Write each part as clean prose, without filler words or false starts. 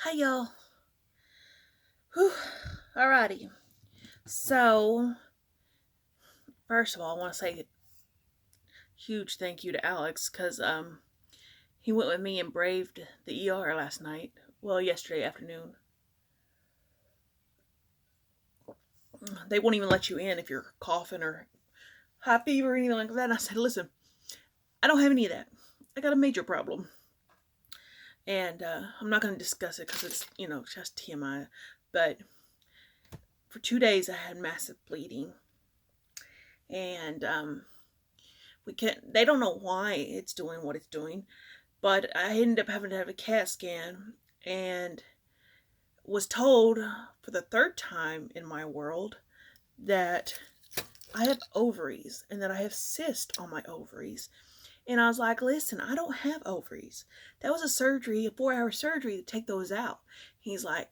Hi, y'all. Whew. Alrighty. So, first of all, I want to say a huge thank you to Alex because he went with me and braved the ER last night. Well, yesterday afternoon. They won't even let you in if you're coughing or high fever or anything like that. And I said, listen, I don't have any of that. I got a major problem. And I'm not going to discuss it because it's, just TMI. But for 2 days, I had massive bleeding. And they don't know why it's doing what it's doing, but I ended up having to have a CAT scan and was told for the third time in my world that I have ovaries and that I have cysts on my ovaries. And I was like, listen, I don't have ovaries. That was a surgery, a 4-hour surgery to take those out. He's like,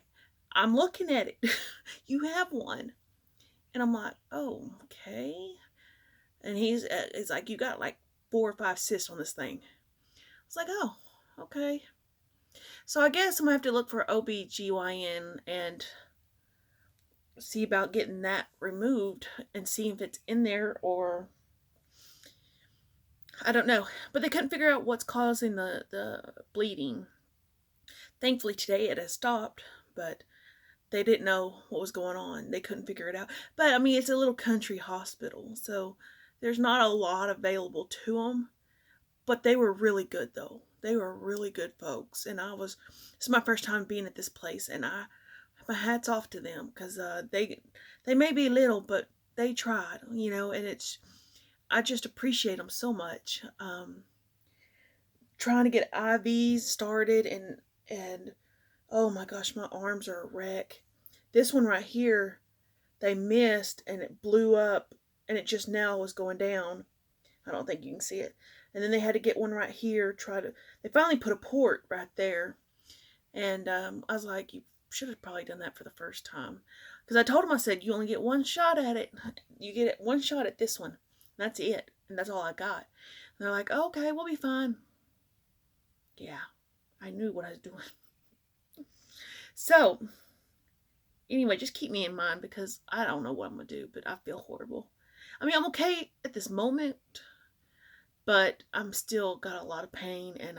I'm looking at it. You have one. And I'm like, oh, okay. And it's like, you got like 4 or 5 cysts on this thing. I was like, oh, okay. So I guess I'm going to have to look for OBGYN and see about getting that removed and see if it's in there or I don't know. But they couldn't figure out what's causing the bleeding. Thankfully today it has stopped, but they didn't know what was going on. They couldn't figure it out. But I mean, it's a little country hospital, so there's not a lot available to them. But they were really good though. They were really good folks, and this is my first time being at this place, and my hats off to them because they may be little, but they tried, and I just appreciate them so much. Trying to get IVs started and oh my gosh, my arms are a wreck. This one right here, they missed and it blew up, and it just now was going down. I don't think you can see it. And then they had to get one right here. They finally put a port right there. And I was like, you should have probably done that for the first time. Because I told them, I said, you only get one shot at it. You get one shot at this one. That's it. And that's all I got. And they're like, okay, we'll be fine. Yeah, I knew what I was doing. So, anyway, just keep me in mind because I don't know what I'm going to do, but I feel horrible. I mean, I'm okay at this moment, but I'm still got a lot of pain, and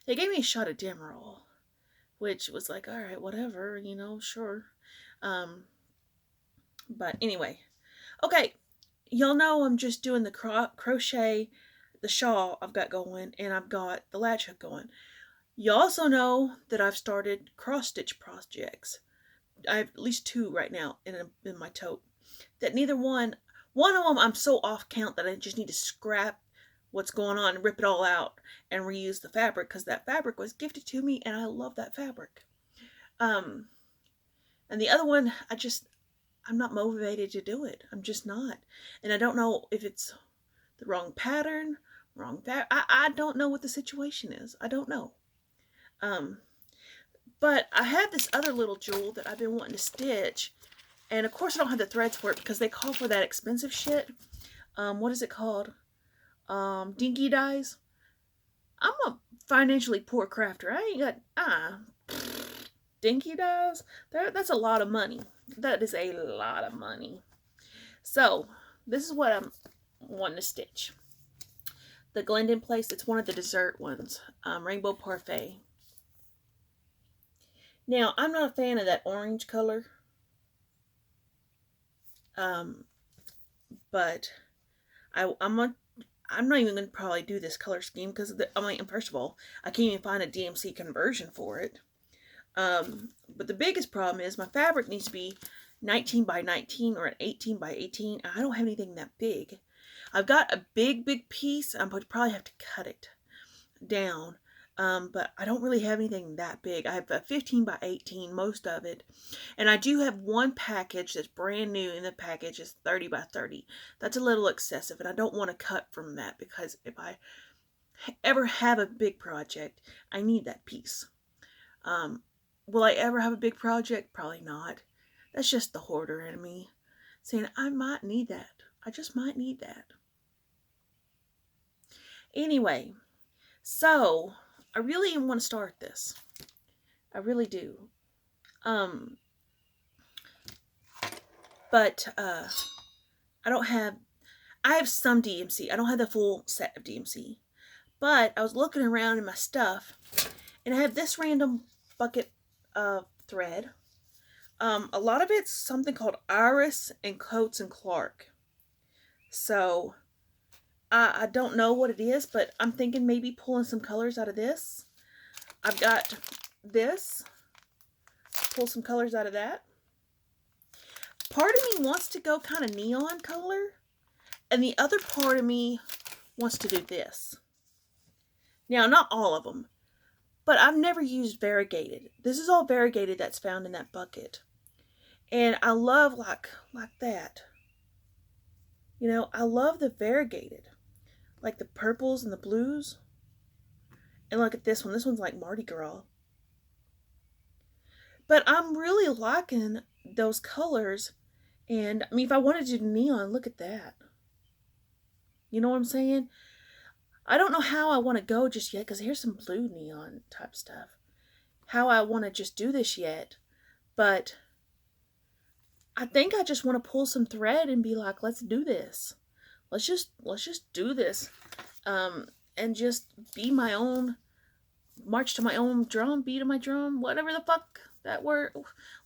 they gave me a shot of Demerol, which was like, all right, whatever, sure. Um, but anyway, okay, y'all know I'm just doing the crochet, the shawl I've got going, and I've got the latch hook going. You also know that I've started cross stitch projects. I have at least 2 right now in my tote. That one of them I'm so off count that I just need to scrap what's going on and rip it all out and reuse the fabric because that fabric was gifted to me and I love that fabric. And the other one, I'm not motivated to do it. I'm just not. And I don't know if it's the wrong pattern, wrong fabric. I don't know what the situation is. I don't know. But I have this other little jewel that I've been wanting to stitch. And of course I don't have the threads for it because they call for that expensive shit. What is it called? Dinky dyes. I'm a financially poor crafter. I ain't got dinky dyes. That's a lot of money. That is a lot of money. So this is what I'm wanting to stitch. The Glendon Place. It's one of the dessert ones. Rainbow Parfait. Now I'm not a fan of that orange color. But I'm not even going to probably do this color scheme because first of all, I can't even find a DMC conversion for it. But the biggest problem is my fabric needs to be 19 by 19 or an 18 by 18. I don't have anything that big. I've got a big piece. I'm going to probably have to cut it down. But I don't really have anything that big. I have a 15 by 18, most of it. And I do have one package that's brand new, and the package is 30 by 30. That's a little excessive, and I don't want to cut from that because if I ever have a big project, I need that piece. Will I ever have a big project? Probably not. That's just the hoarder in me saying, I might need that. I just might need that. Anyway, so I really want to start this. I really do. Um, but I don't have. I have some DMC. I don't have the full set of DMC. But I was looking around in my stuff, and I have this random bucket of thread. A lot of it's something called Iris and Coates and Clark. So I don't know what it is, but I'm thinking maybe pulling some colors out of this. I've got this. Pull some colors out of that. Part of me wants to go kind of neon color, and the other part of me wants to do this. Now, not all of them, but I've never used variegated. This is all variegated that's found in that bucket. And I love like that. You know, I love the variegated. Like the purples and the blues. And look at this one. This one's like Mardi Gras. But I'm really liking those colors. And I mean, if I wanted to do neon, look at that. You know what I'm saying? I don't know how I want to go just yet, because here's some blue neon type stuff. How I want to just do this yet. But I think I just want to pull some thread and be like, let's do this. Let's just do this. And just be my own, march to my own drum, beat of my drum, whatever the fuck that word.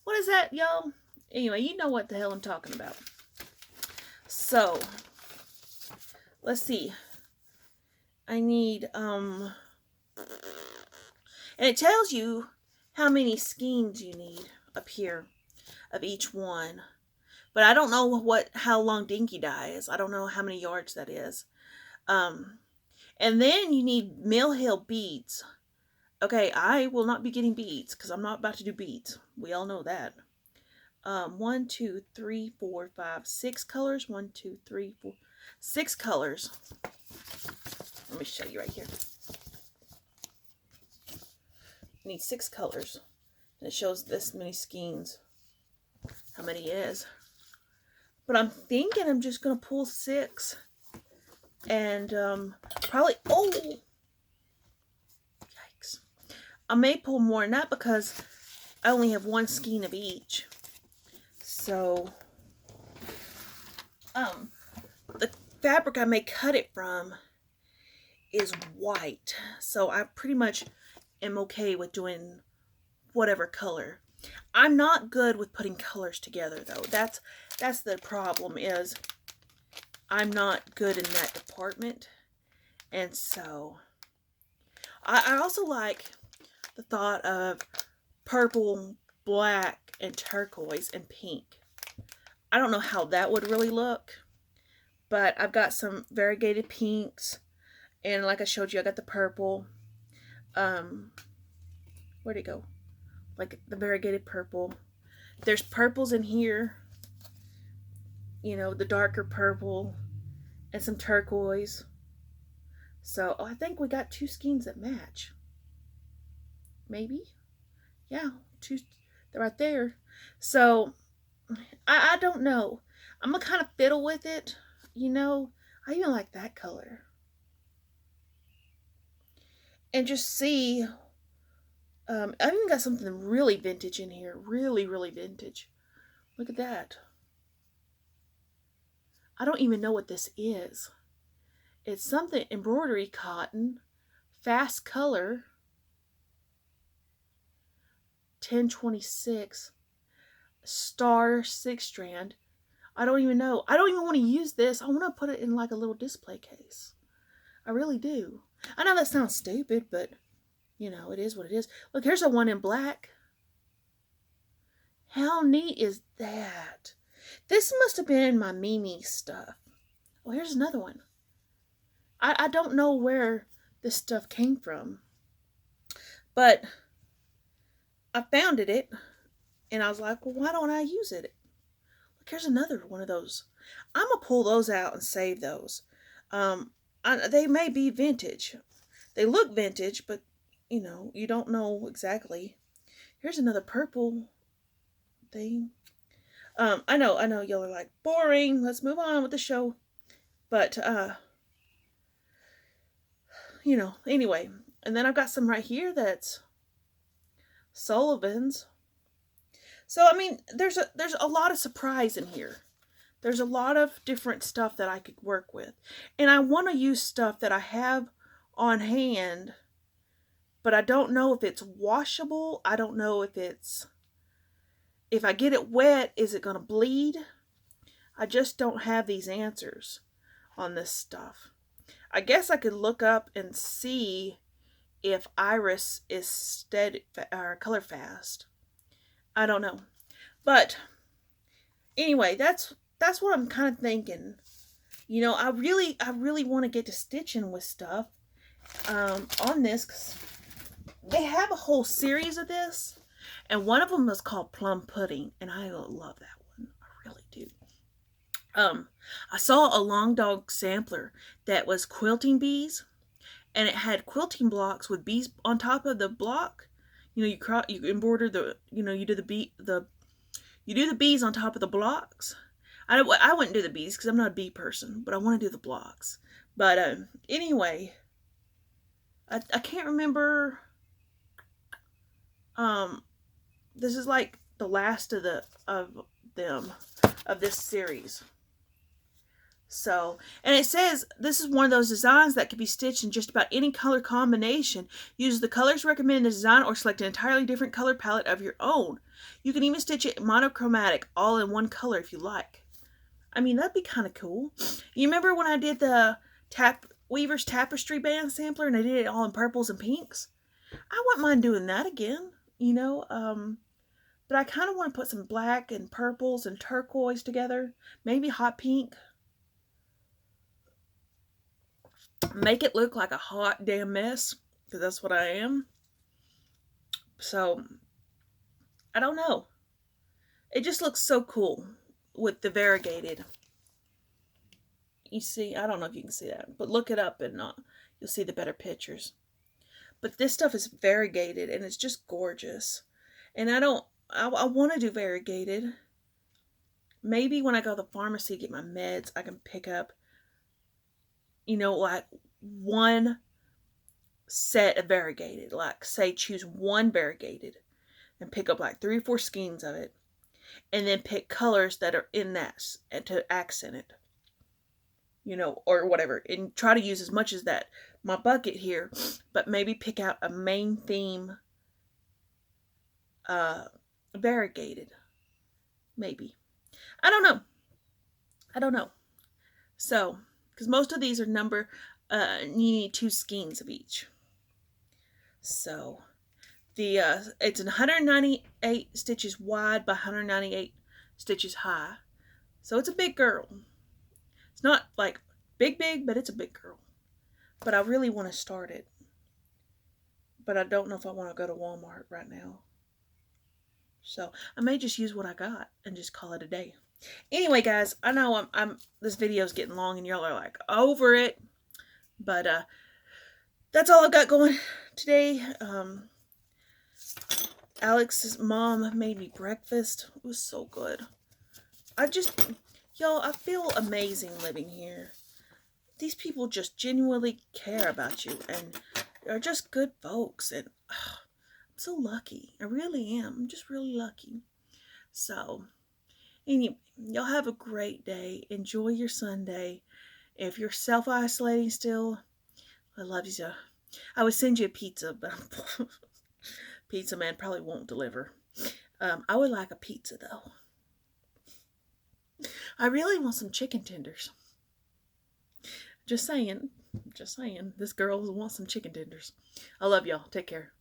What is that, y'all? Anyway, you know what the hell I'm talking about. So, let's see. I need, and it tells you how many skeins you need up here of each one. But I don't know how long dinky dye is. I don't know how many yards that is. And then you need Mill Hill beads. Okay, I will not be getting beads because I'm not about to do beads. We all know that. 1, 2, 3, 4, 5, 6 colors. 1, 2, 3, 4, 6 colors. Let me show you right here. You need 6 colors. And it shows this many skeins. How many it is. But I'm thinking I'm just going to pull 6. And probably, oh, yikes. I may pull more than that because I only have 1 skein of each. So, the fabric I may cut it from is white. So I pretty much am okay with doing whatever color. I'm not good with putting colors together though. That's the problem, is I'm not good in that department. And so I also like the thought of purple, black, and turquoise and pink. I don't know how that would really look, but I've got some variegated pinks, and like I showed you, I got the purple. Where'd it go? Like the variegated purple. There's purples in here. You know, the darker purple and some turquoise. So I think we got 2 skeins that match. Maybe? Yeah, 2. They're right there. So I don't know. I'm gonna kind of fiddle with it. You know, I even like that color. And just see. I even got something really vintage in here. Really, really vintage. Look at that. I don't even know what this is. It's something embroidery cotton, fast color, 1026, star 6 strand. I don't even know. I don't even want to use this. I want to put it in like a little display case. I really do. I know that sounds stupid, but you know, it is what it is. Look, here's a one in black. How neat is that? This must have been my Mimi stuff. Oh, here's another one. I don't know where this stuff came from, but I found it, and I was like, well, why don't I use it? Look, here's another one of those. I'm going to pull those out and save those. They may be vintage. They look vintage, but, you know, you don't know exactly. Here's another purple thing. I know y'all are like, boring. Let's move on with the show. But, you know, anyway. And then I've got some right here that's Sullivan's. So I mean, there's a lot of surprise in here. There's a lot of different stuff that I could work with. And I want to use stuff that I have on hand, but I don't know if it's washable. I don't know if I get it wet, is it going to bleed? I just don't have these answers on this stuff. I guess I could look up and see if Iris is steady or color fast. I don't know. But anyway, that's what I'm kind of thinking. You know, I really want to get to stitching with stuff on this, cause they have a whole series of this, and one of them is called Plum Pudding, and I love that one. I really do. I saw a Long Dog sampler that was quilting bees, and it had quilting blocks with bees on top of the block. You know, you embroider the, you know, you do the bees on top of the blocks. I wouldn't do the bees because I'm not a bee person, but I want to do the blocks. But anyway, I can't remember. This is like the last of this series. So, and it says this is one of those designs that can be stitched in just about any color combination. Use the colors recommended in the design or select an entirely different color palette of your own. You can even stitch it monochromatic, all in one color if you like. I mean, that'd be kind of cool. You remember when I did the Weaver's Tapestry Band sampler and I did it all in purples and pinks? I wouldn't mind doing that again, you know. But I kind of want to put some black and purples and turquoise together. Maybe hot pink. Make it look like a hot damn mess, because that's what I am. So, I don't know. It just looks so cool with the variegated. You see, I don't know if you can see that, but look it up and you'll see the better pictures. But this stuff is variegated and it's just gorgeous. And I want to do variegated. Maybe when I go to the pharmacy to get my meds, I can pick up, you know, like one set of variegated. Like, say, choose one variegated and pick up like 3 or 4 skeins of it. And then pick colors that are in that and to accent it. You know, or whatever. And try to use as much as that. My bucket here. But maybe pick out a main theme variegated. Maybe. I don't know. So, because most of these are you need 2 skeins of each. So, it's 198 stitches wide by 198 stitches high. So it's a big girl. It's not like big, but it's a big girl. But I really want to start it. But I don't know if I want to go to Walmart right now. So I may just use what I got and just call it a day. Anyway, guys, I know this video's getting long and y'all are like over it. But that's all I've got going today. Alex's mom made me breakfast. It was so good. Y'all, I feel amazing living here. These people just genuinely care about you and are just good folks. And I'm so lucky. I really am. I'm just really lucky. So, anyway, y'all have a great day. Enjoy your Sunday. If you're self-isolating still, I love you. I would send you a pizza, but Pizza Man probably won't deliver. I would like a pizza, though. I really want some chicken tenders. Just saying. This girl wants some chicken tenders. I love y'all. Take care.